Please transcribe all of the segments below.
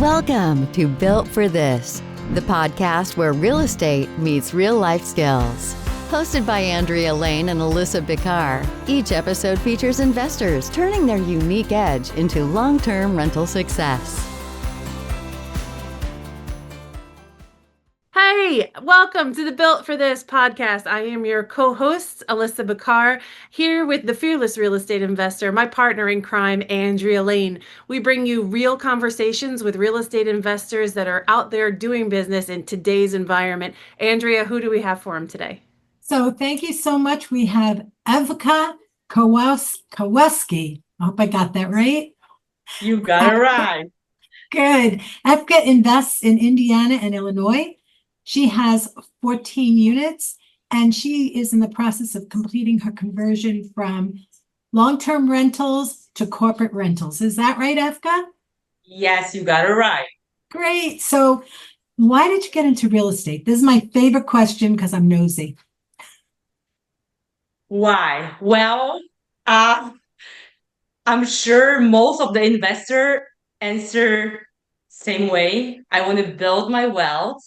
Welcome to Built for This, the podcast where real estate meets real life skills. Hosted by Andrea Lane and Alyssa Bicar, each episode features investors turning their unique edge into long-term rental success. Hey, welcome to the Built for This podcast. I am your co-host, Alyssa Bicar, here with the fearless real estate investor, my partner in crime, Andrea Lane. We bring you real conversations with real estate investors that are out there doing business in today's environment. Andrea, who do we have for him today? So thank you so much. We have Ewka Kawecki. I hope I got that right. You got it right. Good. Ewka invests in Indiana and Illinois. She has 14 units, and she is in the process of completing her conversion from long-term rentals to corporate rentals. Is that right, Ewka? Yes, you got it right. Great. So why did you get into real estate? This is my favorite question because I'm nosy. Why? Well, I'm sure most of the investor answer same way. I want to build my wealth,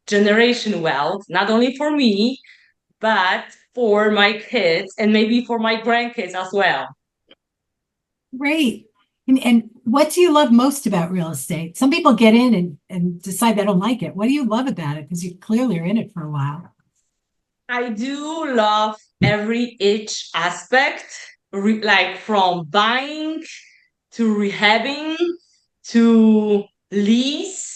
generation wealth, not only for me, but for my kids and maybe for my grandkids as well. Great. And what do you love most about real estate? Some people get in and decide they don't like it. What do you love about it? Because you clearly are in it for a while. I do love each aspect, like from buying to rehabbing to lease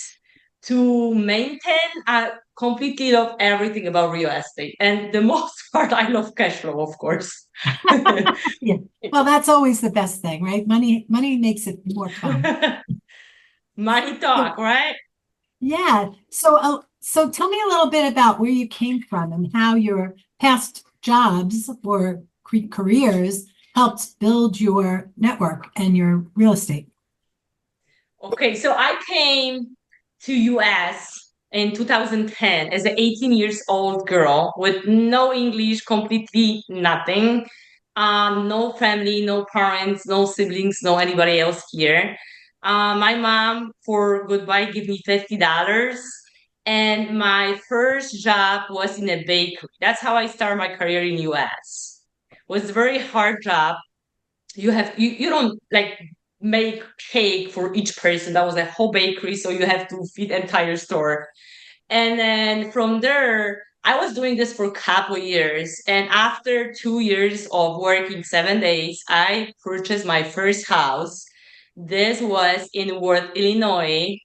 to maintain. I completely love everything about real estate. And the most part, I love cash flow, of course. Yeah. Well, that's always the best thing, right? Money makes it more fun. Money talk, right? Yeah. So tell me a little bit about where you came from and how your past jobs or careers helped build your network and your real estate. Okay, so I came to US in 2010 as an 18 years old girl with no English, completely nothing. No family, no parents, no siblings, no anybody else here. My mom, for goodbye, gave me $50. And my first job was in a bakery. That's how I started my career in US. It was a very hard job. You don't like make cake for each person. That was a whole bakery, so you have to feed entire store. And then from there, I was doing this for a couple years. And after 2 years of working 7 days, I purchased my first house. This was in Worth, Illinois,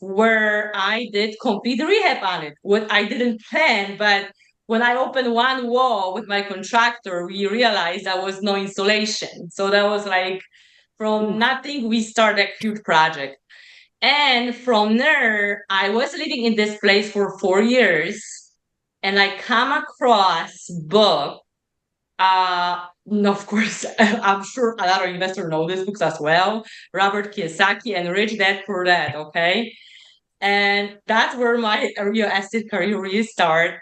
where I did complete rehab on it. What I didn't plan, but when I opened one wall with my contractor, we realized there was no insulation. So that was like from nothing, we started a huge project. And from there, I was living in this place for 4 years, and I come across book. Of course, I'm sure a lot of investors know these books as well. Robert Kiyosaki and Rich Dad Poor Dad. Okay, and that's where my real estate career really started.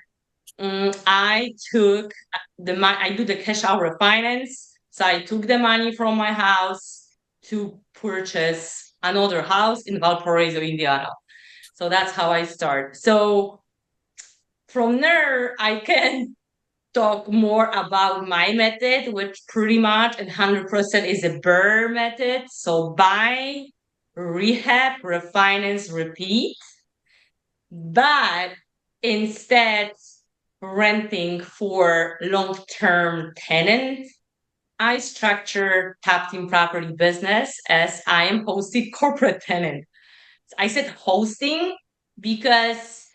I took the money. I do the cash out refinance. So I took the money from my house to purchase another house in Valparaiso, Indiana. So that's how I start. So from there, I can talk more about my method, which pretty much and 100% is a BRRRR method. So buy, rehab, refinance, repeat. But instead renting for long-term tenants, I structure top team property business as I am hosting corporate tenant. I said hosting because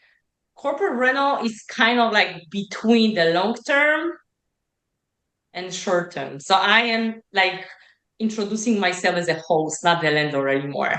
corporate rental is kind of like between the long term and short term. So I am like introducing myself as a host, not the landlord anymore.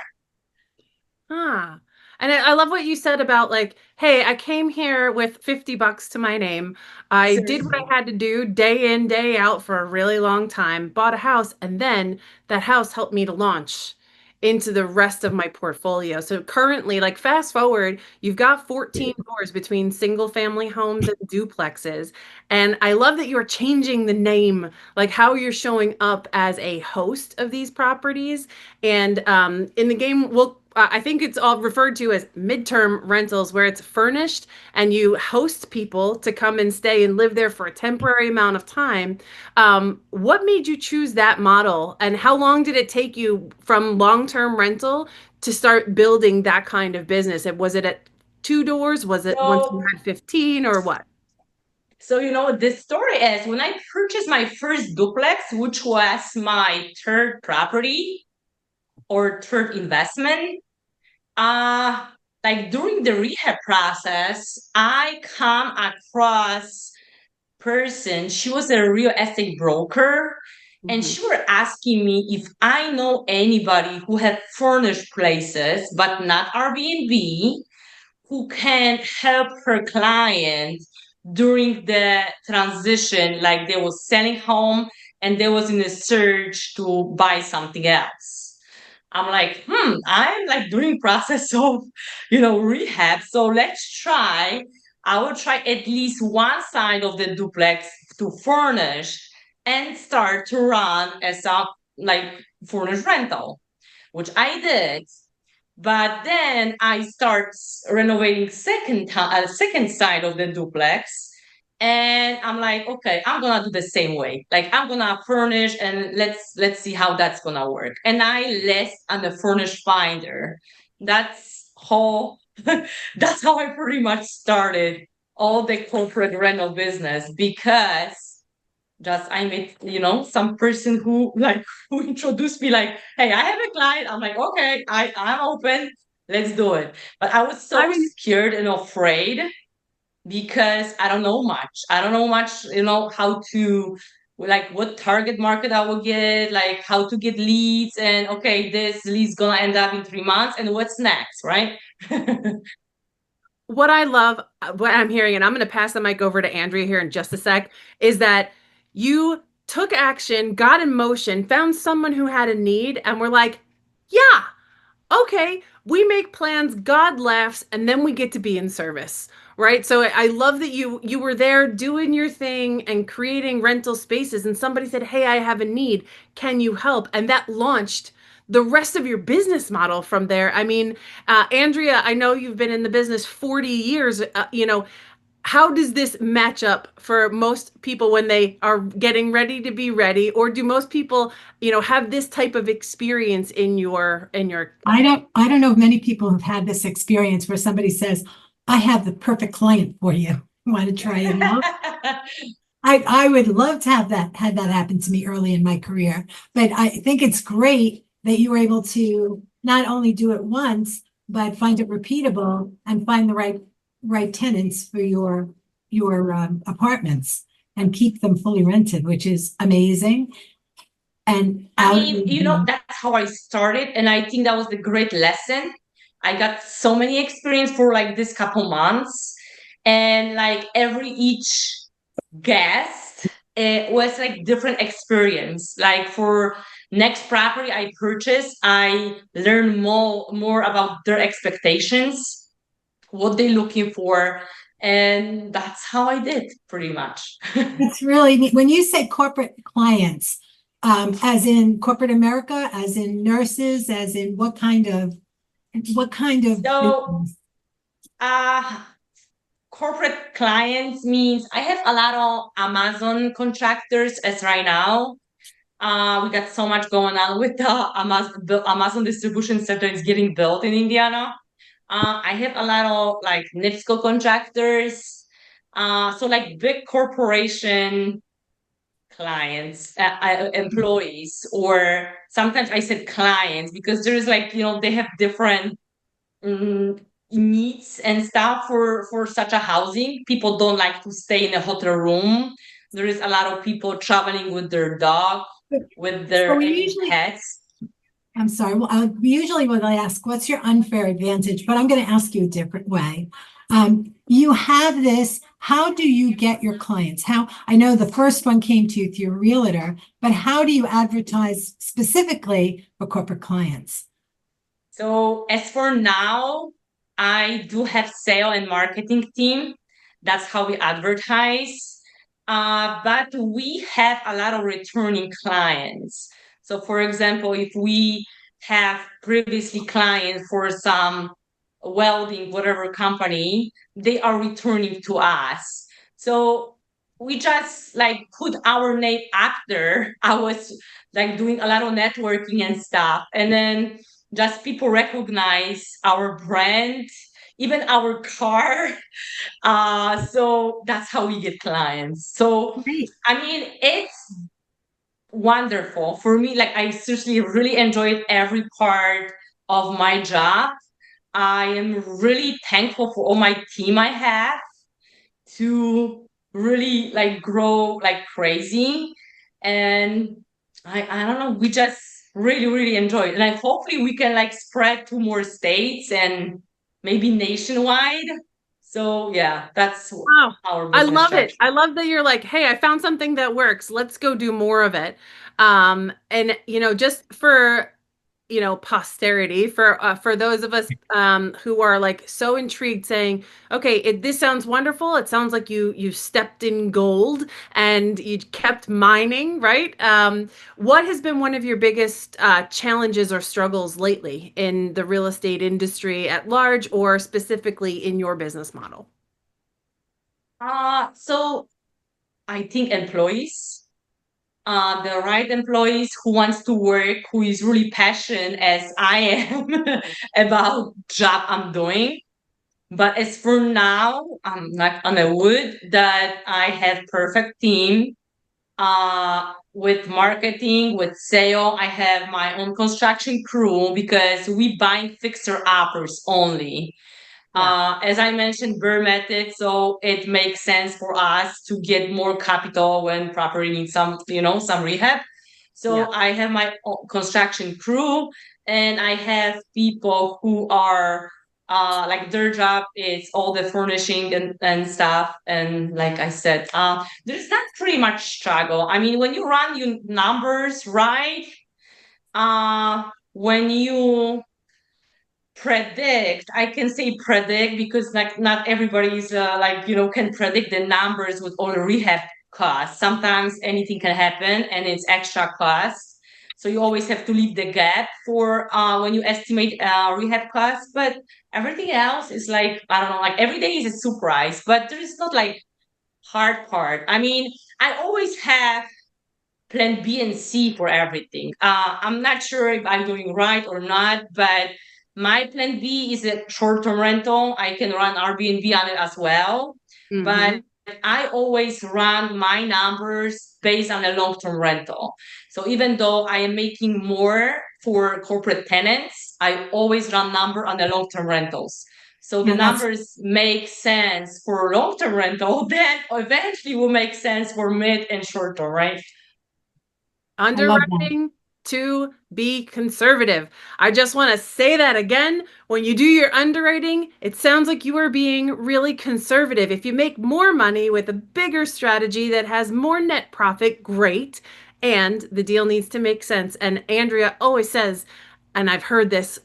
Ah, and I love what you said about like, hey, I came here with $50 to my name. I did what I had to do day in, day out for a really long time, bought a house, and then that house helped me to launch into the rest of my portfolio. So currently, like fast forward, you've got 14 doors between single family homes and duplexes. And I love that you're changing the name, like how you're showing up as a host of these properties. And in the game, I think it's all referred to as midterm rentals, where it's furnished and you host people to come and stay and live there for a temporary amount of time. What made you choose that model, and how long did it take you from long-term rental to start building that kind of business? And was it at two doors? Was it once you So, had 15 or what? so the story is when I purchased my first duplex, which was my third property or third investment, uh, like during the rehab process, I come across person. She was a real estate broker, and Mhm. she were asking me if I know anybody who have furnished places but not Airbnb, who can help her client during the transition, like they was selling home and they was in a search to buy something else. I'm like, I'm like doing process of, rehab. So let's try. I will try at least one side of the duplex to furnish and start to run as a like furnished rental, which I did. But then I start renovating second side of the duplex, and I'm like, okay, I'm gonna do the same way. Like I'm gonna furnish, and let's see how that's gonna work. And I list on the furnish finder. That's how that's how I pretty much started all the corporate rental business, because just I met, some person who like who introduced me like, hey, I have a client. I'm like, okay, I'm open. Let's do it. But I was I so mean, scared and afraid because I don't know much. I don't know much, how to like what target market I will get, like how to get leads, and okay, this lead's gonna end up in 3 months, and what's next, right? what I love, what I'm hearing, and I'm going to pass the mic over to Andrea here in just a sec, is that you took action, got in motion, found someone who had a need, and we're like, yeah, okay, we make plans, God laughs, and then we get to be in service, right? So I love that you were there doing your thing and creating rental spaces, and somebody said, hey, I have a need, can you help? And that launched the rest of your business model from there. I mean, Andrea, I know you've been in the business 40 years. How does this match up for most people when they are getting ready to be ready, or do most people, have this type of experience in your I don't know of many people who've had this experience where somebody says, I have the perfect client for you. Want to try it out? I would love to have that had that happen to me early in my career. But I think it's great that you were able to not only do it once, but find it repeatable and find the right tenants for your apartments and keep them fully rented, which is amazing. And I out mean, of the that's how I started, and I think that was the great lesson. I got so many experience for like this couple months, and like every each guest, it was like different experience. Like for next property I purchased, I learned more about their expectations, what they're looking for, and that's how I did pretty much. It's really neat. When you say corporate clients, as in corporate America, as in nurses, as in what kind of So, business? uh corporate clients means I have a lot of Amazon contractors as right now. We got so much going on with the Amazon distribution center is getting built in Indiana. I have a lot of like NIPSCO contractors. So like big corporation clients, employees, or sometimes I said clients because there's like, they have different mm, needs and stuff for such a housing. People don't like to stay in a hotel room. There is a lot of people traveling with their dog, with So their we any usually, pets. I'm sorry, well, usually when I ask, what's your unfair advantage? But I'm going to ask you a different way. You have this, how do you get your clients? I know the first one came to you through your realtor, but how do you advertise specifically for corporate clients? So as for now, I do have sale and marketing team. That's how we advertise. But we have a lot of returning clients. So for example, if we have previously clients for some welding, whatever company, they are returning to us. So we just like put our name up there. I was like doing a lot of networking and stuff. And then just people recognize our brand, even our car. So that's how we get clients. So Great. I mean, it's wonderful for me. Like I seriously really enjoyed every part of my job. I am really thankful for all my team I have to really like grow like crazy. And I don't know, we just really enjoy it. And like hopefully we can like spread to more states and maybe nationwide. So yeah, that's Wow. our I business love it. strategy. I love that you're like, hey, I found something that works. Let's go do more of it. And just for posterity, for those of us who are like so intrigued, saying, okay, this sounds wonderful. It sounds like you stepped in gold and you kept mining, right? What has been one of your biggest challenges or struggles lately in the real estate industry at large, or specifically in your business model? So I think employees, the right employees who wants to work, who is really passionate as I am about job I'm doing. But as for now, I'm not on a wood that I have perfect team with marketing, with sale. I have my own construction crew because we buying fixer uppers only. Yeah. As I mentioned, BRRRR method, so it makes sense for us to get more capital when property needs some rehab. Yeah. So I have my own construction crew, and I have people who are like their job is all the furnishing and stuff. And like I said, there's not pretty much struggle. I mean, when you run your numbers right, when you predict, I can say predict because like not everybody's can predict the numbers with all the rehab costs. Sometimes anything can happen and it's extra costs, so you always have to leave the gap for when you estimate rehab costs. But everything else is like, I don't know, like every day is a surprise, but there is not like hard part. I mean, I always have plan B and C for everything. I'm not sure if I'm doing right or not, but my plan B is a short-term rental. I can run Airbnb on it as well, Hmm. but I always run my numbers based on a long-term rental. So even though I am making more for corporate tenants, I always run number on the long-term rentals. So the Yeah, that's numbers make sense for long-term rental, then eventually will make sense for mid and short-term, right? I love that. Underwriting to be conservative. I just want to say that again. When you do your underwriting, it sounds like you are being really conservative. If you make more money with a bigger strategy that has more net profit, great. And the deal needs to make sense. And Andrea always says, and I've heard this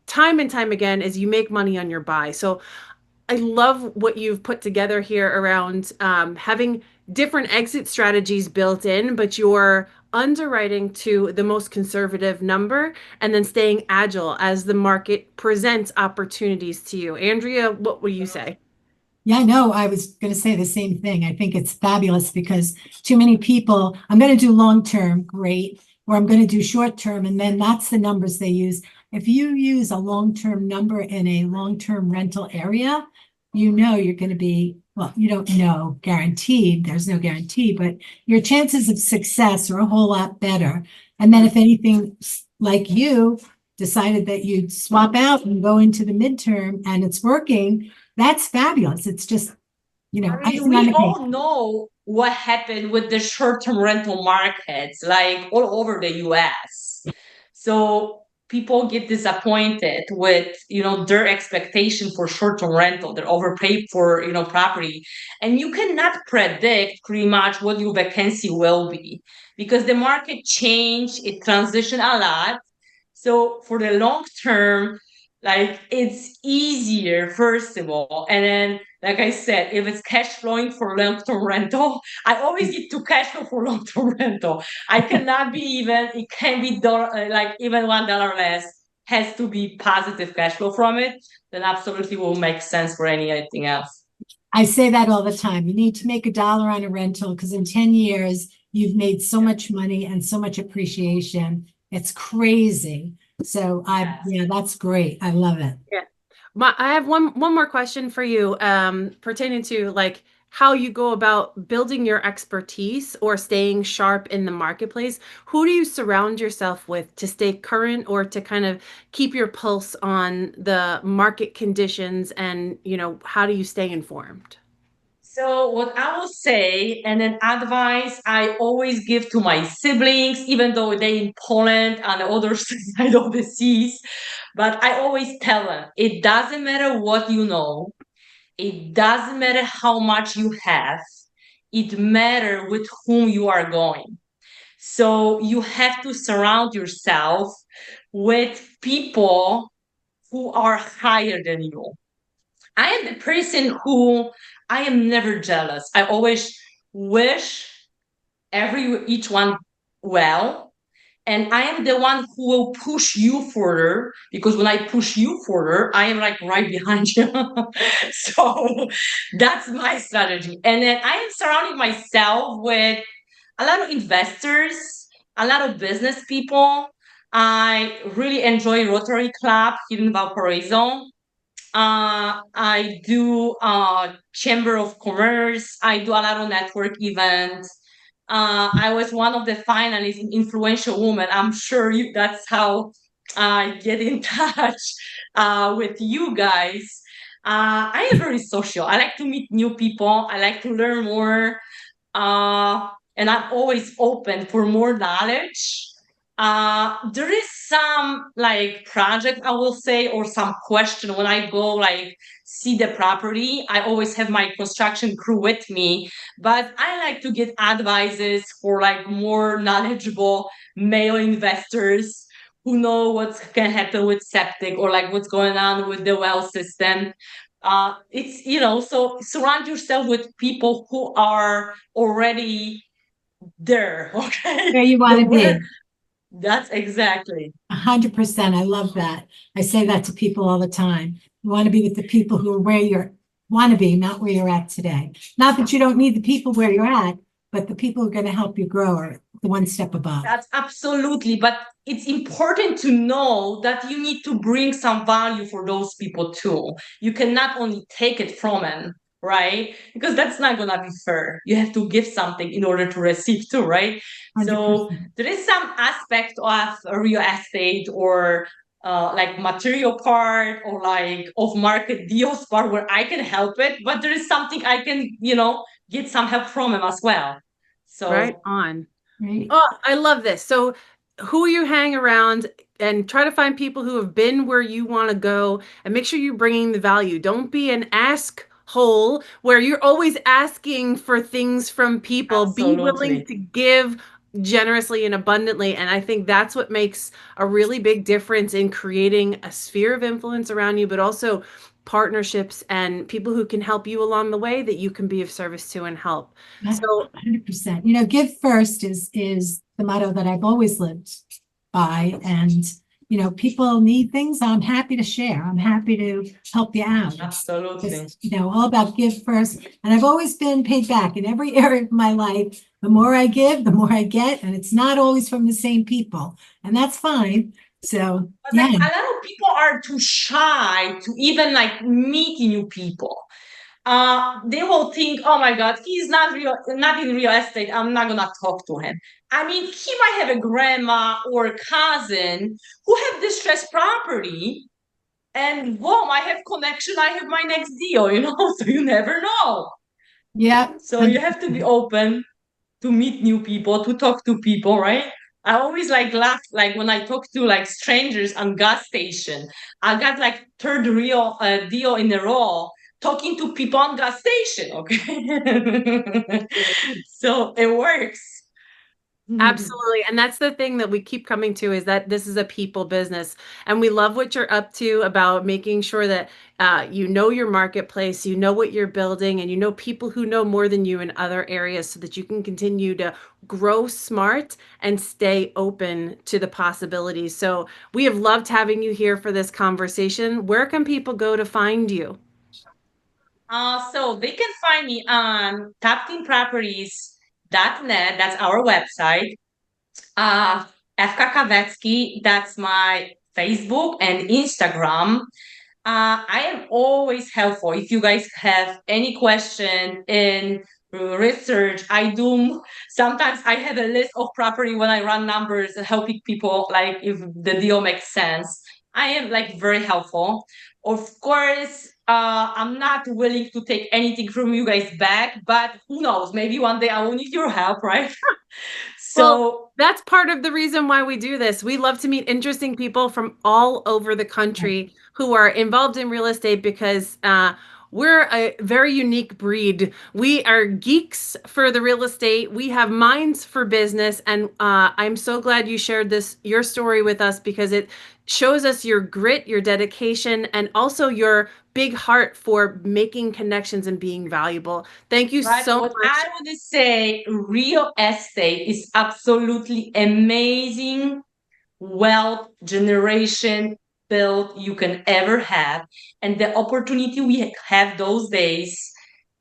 time and time again, is you make money on your buy. So I love what you've put together here around having different exit strategies built in, but you're underwriting to the most conservative number and then staying agile as the market presents opportunities to you. Andrea, what will you say? Yeah, no, I was going to say the same thing. I think it's fabulous because too many people, I'm going to do long term, great, or I'm going to do short term, and then that's the numbers they use. If you use a long term number in a long term rental area, you know you're going to be, well, you don't know guaranteed, there's no guarantee, but your chances of success are a whole lot better. And then if anything, like you decided that you'd swap out and go into the midterm and it's working, that's fabulous. It's just, I mean, icing on we the cake. all know what happened with the short-term rental markets, like all over the US. So people get disappointed with, their expectation for short-term rental. They're overpaid for, property. And you cannot predict pretty much what your vacancy will be because the market change, it transition a lot. So for the long term, Like it's easier, first of all. And then, like I said, if it's cash flowing for long-term rental, I always get to cash flow for long-term rental. I cannot be even, it can be like even $1 less has to be positive cash flow from it. Then absolutely will make sense for anything else. I say that all the time. You need to make $1 on a rental because in 10 years, you've made so much money and so much appreciation. It's crazy. So yeah, that's great. I love it. Yeah. I have one more question for you, pertaining to like how you go about building your expertise or staying sharp in the marketplace. Who do you surround yourself with to stay current or to kind of keep your pulse on the market conditions and, how do you stay informed? So what I will say, and an advice I always give to my siblings, even though they in Poland on the other side of the seas, but I always tell them, it doesn't matter what you know, it doesn't matter how much you have, it matters with whom you are going. So you have to surround yourself with people who are higher than you. I am the person who I am never jealous. I always wish each one well. And I am the one who will push you further because when I push you further, I am like right behind you. So that's my strategy. And then I am surrounding myself with a lot of investors, a lot of business people. I really enjoy Rotary Club here in Valparaiso. I do Chamber of Commerce. I do a lot of network events. I was one of the finalists in Influential Woman. I'm sure that's how I get in touch with you guys. I am very social. I like to meet new people. I like to learn more. And I'm always open for more knowledge. There is some like project I will say or some question when I go like see the property. I always have my construction crew with me, but I like to get advices for like more knowledgeable male investors who know what can happen with septic or like what's going on with the well system. It's so surround yourself with people who are already there. Okay, Where you want to be. That's exactly 100%. I love that. I say that to people all the time. You want to be with the people who are where you want to be, not where you're at today. Not that you don't need the people where you're at, but the people who are going to help you grow are the one step above. That's absolutely. But it's important to know that you need to bring some value for those people too. You cannot only take it from them, right? Because that's not gonna be fair. You have to give something in order to receive too, right? 100%. So there is some aspect of real estate or like material part or like off market deals part where I can help it, but there is something I can, get some help from them as well. So Right on. Right. Oh, I love this. So who you hang around and try to find people who have been where you want to go and make sure you're bringing the value. Don't be an ask hole where you're always asking for things from people. Be willing absolutely. to give generously and abundantly. And I think that's what makes a really big difference in creating a sphere of influence around you, but also partnerships and people who can help you along the way that you can be of service to and help. So 100%. Give first is the motto that I've always lived by. And, people need things. I'm happy to share. I'm happy to help you out. Absolutely. Just, all about give first. And I've always been paid back in every area of my life. The more I give, the more I get. And it's not always from the same people. And that's fine. So, But yeah. like, a lot of people are too shy to even like meet new people. They will think, oh my God, he's not in real estate. I'm not gonna talk to him. I mean, he might have a grandma or a cousin who have distressed property, and boom, I have connection. I have my next deal. So you never know. Yeah. So you have to be open to meet new people, to talk to people, right? I always like laugh like when I talk to like strangers on gas station. I got like third real deal in a row talking to people on gas station. Okay, so it works. Absolutely. And that's the thing that we keep coming to is that this is a people business. And we love what you're up to about making sure that you know your marketplace, you know what you're building, and you know people who know more than you in other areas so that you can continue to grow smart and stay open to the possibilities. So we have loved having you here for this conversation. Where can people go to find you? So they can find me on tapteamproperties.net. That's our website. Uh, Ewka Kawecki, that's my Facebook and Instagram. I am always helpful. If you guys have any question in research, I do. Sometimes I have a list of property when I run numbers and helping people, like if the deal makes sense. I am like very helpful. Of course, I'm not willing to take anything from you guys back, but who knows? Maybe one day I will need your help, right? Well, So that's part of the reason why we do this. We love to meet interesting people from all over the country who are involved in real estate because we're a very unique breed. We are geeks for the real estate. We have minds for business, and I'm so glad you shared your story with us because it shows us your grit, your dedication, and also your big heart for making connections and being valuable. Thank you right, so what much. I would say, real estate is absolutely amazing wealth generation build you can ever have. And the opportunity we have those days,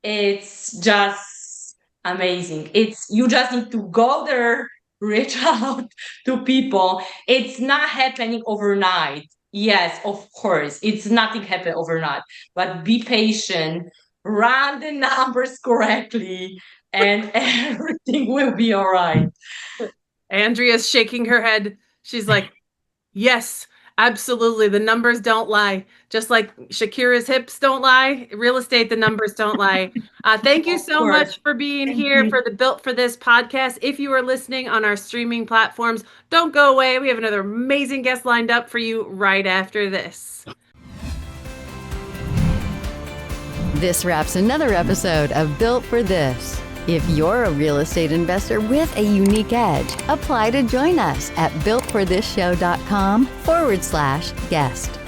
it's just amazing. It's you just need to go there, reach out to people. It's not happening overnight. Yes, of course, it's nothing happen overnight, but be patient, run the numbers correctly, and everything will be all right. Andrea's shaking her head. She's like, yes, absolutely. The numbers don't lie. Just like Shakira's hips don't lie, real estate, the numbers don't lie. Thank you Of so course. much for being Thank here you. for the Built for This podcast. If you are listening on our streaming platforms, don't go away. We have another amazing guest lined up for you right after this. This wraps another episode of Built for This. If you're a real estate investor with a unique edge, apply to join us at builtforthisshow.com/guest.